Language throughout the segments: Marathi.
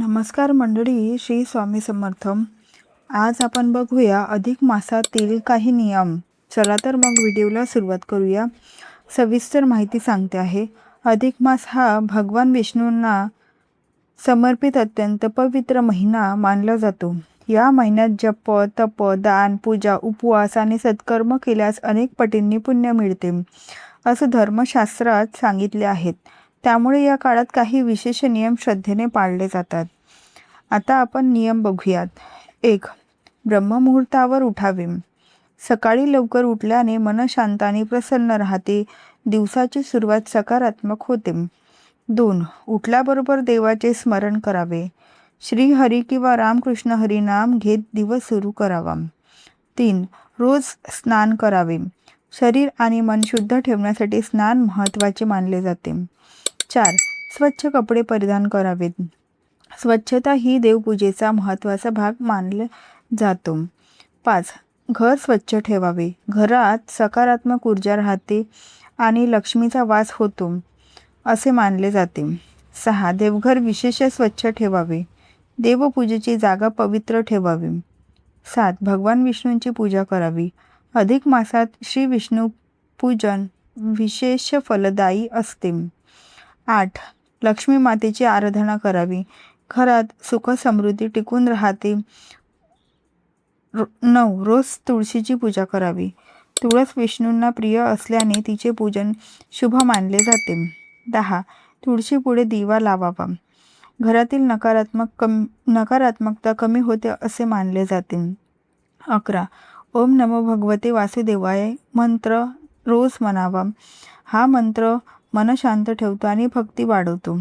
नमस्कार मंडळी, श्री स्वामी समर्थ. आज आपण बघूया अधिक मासातील काही नियम. चला तर मग व्हिडिओला सुरुवात करूया. सविस्तर माहिती सांगते आहे. अधिक मास हा भगवान विष्णूंना समर्पित अत्यंत पवित्र महिना मानला जातो. या महिन्यात जप, तप, दान, पूजा, उपवास आणि सत्कर्म केल्यास अनेक पटींनी पुण्य मिळते, असं धर्मशास्त्रात सांगितले आहेत. त्यामुळे या काळात काही विशेष नियम श्रद्धेने पाळले जातात. आता आपण नियम बघूयात. 1. ब्रह्ममुहूर्तावर उठावे. सकाळी लवकर उठल्याने मन शांत आणि प्रसन्न राहते. दिवसाची सुरुवात सकारात्मक होते. 2. उठल्याबरोबर देवाचे स्मरण करावे. श्री हरी किंवा रामकृष्ण हरी नाम घेत दिवस सुरू करावा. 3. रोज स्नान करावे. शरीर आणि मन शुद्ध ठेवण्यासाठी स्नान महत्त्वाचे मानले जाते. 4. स्वच्छ कपडे परिधान करावेत. स्वच्छता ही देवपूजेचा महत्त्वाचा भाग मानला जातो. 5. घर स्वच्छ ठेवावे. घरात सकारात्मक ऊर्जा राहते आणि लक्ष्मीचा वास होतो असे मानले जाते. 6. देवघर विशेष स्वच्छ ठेवावे. देवपूजेची जागा पवित्र ठेवावी. 7. भगवान विष्णूंची पूजा करावी. अधिक मासात श्री विष्णू पूजन विशेष फलदायी असते. 8. लक्ष्मी मातेची आराधना करावी. घरात सुख समृद्धी टिकून राहते. 9. रोज तुळशीची पूजा करावी. तुळस विष्णूंना प्रिय असल्याने तिचे पूजन शुभ मानले जाते. 10. तुळशीपुढे दिवा लावावा. घरातील नकारात्मकता कमी होते असे मानले जाते. 11. ओम नमो भगवते वासुदेवाय मंत्र रोज म्हणावा. हा मंत्र मन शांत ठेवतो आणि भक्ती वाढवतो.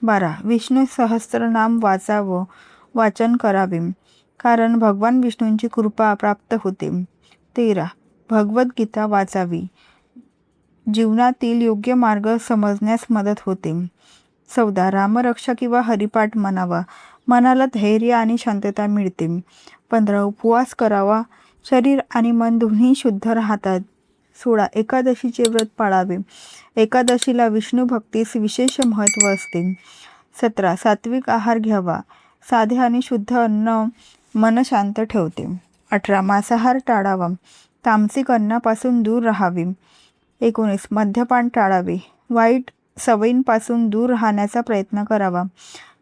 12. विष्णू सहस्त्रनाम वाचन करावे, कारण भगवान विष्णूंची कृपा प्राप्त होते. 13. भगवद्गीता वाचावी. जीवनातील योग्य मार्ग समजण्यास मदत होते. 14. रामरक्षा किंवा हरिपाठ म्हणावा. मनाला धैर्य आणि शांतता मिळते. 15. उपवास करावा. शरीर आणि मन दोन्ही शुद्ध राहतात. 16. एकादशीचे व्रत पाळावे. एकादशीला विष्णू भक्तीस विशेष महत्त्व असते. 17. सात्विक आहार घ्यावा. साधे आणि शुद्ध अन्न मन शांत ठेवते. 18. मांसाहार टाळावा. तामसिक अन्नापासून दूर राहावे. 19. मद्यपान टाळावे. वाईट सवयींपासून दूर राहण्याचा प्रयत्न करावा.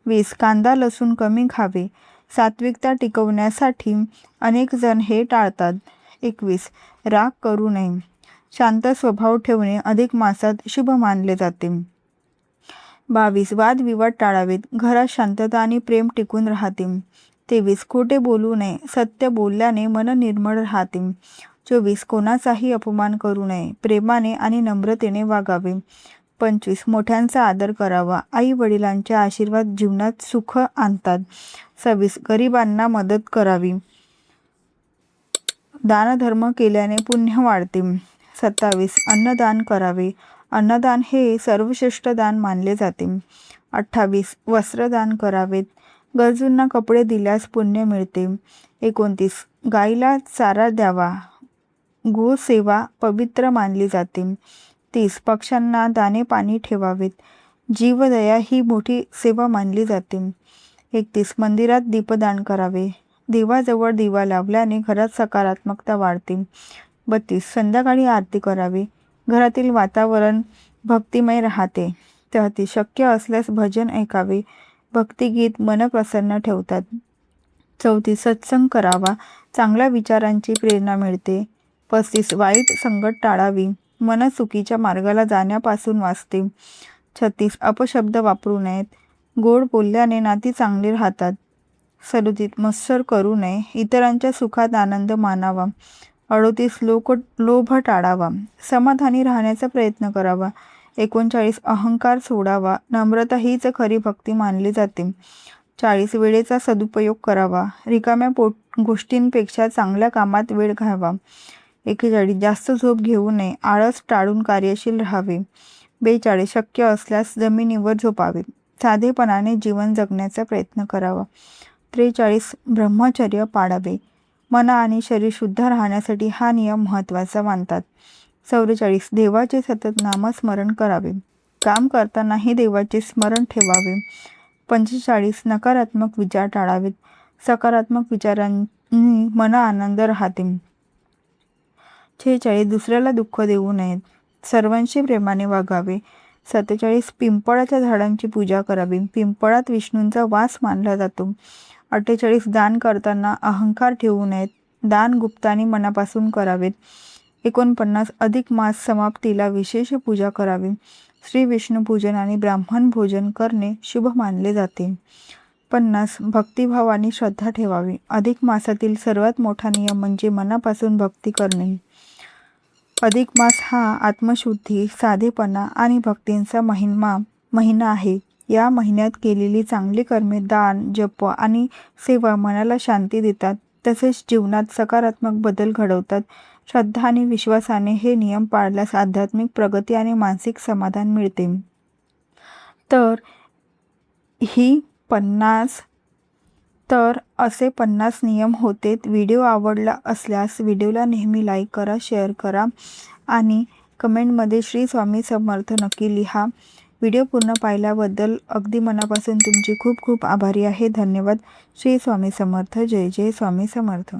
20. कांदा लसूण कमी खावे. सात्विकता टिकवण्यासाठी अनेक जण हे टाळतात. 21. राग करू नये. शांत स्वभाव ठेवणे अधिक मासात शुभ मानले जाते. 22. वादविवाद टाळावेत. घरात शांतता आणि प्रेम टिकून राहते. 23. खोटे बोलू नये. सत्य बोलल्याने मन निर्मळ राहते. 24. कोणाचाही अपमान करू नये. प्रेमाने आणि नम्रतेने वागावे. 25. मोठ्यांचा आदर करावा. आई वडिलांचे आशीर्वाद जीवनात सुख आणतात. 26. गरिबांना मदत करावी. दानधर्म केल्याने पुण्य वाढते. 27. अन्नदान करावे. अन्नदान हे सर्वश्रेष्ठ दान मानले जाते. 28. वस्त्रदान करावेत. गरजूंना कपडे दिल्यास पुण्य मिळते. 29. गाईला चारा द्यावा. गोसेवा पवित्र मानली जाते. 30. पक्ष्यांना दाणे पाणी ठेवावेत. जीवदया ही मोठी सेवा मानली जाते. 31. मंदिरात दीपदान करावे. देवाजवळ दिवा लावल्याने घरात सकारात्मकता वाढते. 32. संध्याकाळी आरती करावी. घरातील वातावरण भक्तिमय राहते. 33. शक्य असल्यास भजन ऐकावे. भक्तिगीत मन प्रसन्न ठेवतात. 34. सत्संग करावा. चांगल्या विचारांची प्रेरणा मिळते. 35. वाईट संगत टाळावी. मन चुकीच्या मार्गाला जाण्यापासून वाचते. 36. अपशब्द वापरू नयेत. गोड बोलल्याने नाती चांगली राहतात. 37. मत्सर करू नये. इतरांच्या सुखात आनंद मानावा. 38. लोभ टाळावा. समाधानी राहण्याचा प्रयत्न करावा. 39. अहंकार सोडावा. नम्रता हीच खरी भक्ती मानली जाते. 40. वेळेचा सदुपयोग करावा. रिकाम्या गोष्टींपेक्षा चांगल्या कामात वेळ घालवा. 41. जास्त झोप घेऊ नये. आळस टाळून कार्यशील राहावे. 42. शक्य असल्यास जमिनीवर झोपावे. साधेपणाने जीवन जगण्याचा प्रयत्न करावा. 43. ब्रह्मचर्य पाळावे. मन आणि शरीर शुद्ध राहण्यासाठी हा नियम महत्त्वाचा मानतात. 44. देवाचे सतत नामस्मरण करावे. काम करतानाही देवाचे स्मरण ठेवावे. 45 नकारात्मक विचार टाळावेत. सकारात्मक विचारांनी मन आनंद राहते. 46 दुसऱ्याला दुःख देऊ नयेत. सर्वांशी प्रेमाने वागावे. 47 पिंपळाच्या झाडांची पूजा करावी. पिंपळात विष्णूंचा वास मानला जातो. 48 दान करताना अहंकार ठेवू नयेत. दान गुप्तानी मनापासून करावेत. 49 अधिक मास समाप्तीला विशेष पूजा करावी. श्री विष्णू पूजन आणि ब्राह्मण भोजन करणे शुभ मानले जाते. 50 भक्तिभाव आणि श्रद्धा ठेवावी. अधिक मासातील सर्वात मोठा नियम म्हणजे मनापासून भक्ती करणे. अधिक मास हा आत्मशुद्धी, साधेपणा आणि भक्तींचा महिना आहे. या महिन्यात केलेली चांगली कर्मे, दान, जप आणि सेवा मनाला शांती देतात, तसेच जीवनात सकारात्मक बदल घडवतात. श्रद्धा आणि विश्वासाने हे नियम पाळल्यास आध्यात्मिक प्रगती आणि मानसिक समाधान मिळते. तर असे 50 नियम होते. व्हिडिओ आवडला असल्यास व्हिडिओला नेहमी लाईक करा, शेअर करा आणि कमेंटमध्ये श्री स्वामी समर्थ नक्की लिहा. व्हिडिओ पूर्ण पाहिल्याबद्दल अगदी मनापासून तुमची खूप खूप आभारी आहे. धन्यवाद. श्री स्वामी समर्थ. जय जय स्वामी समर्थ.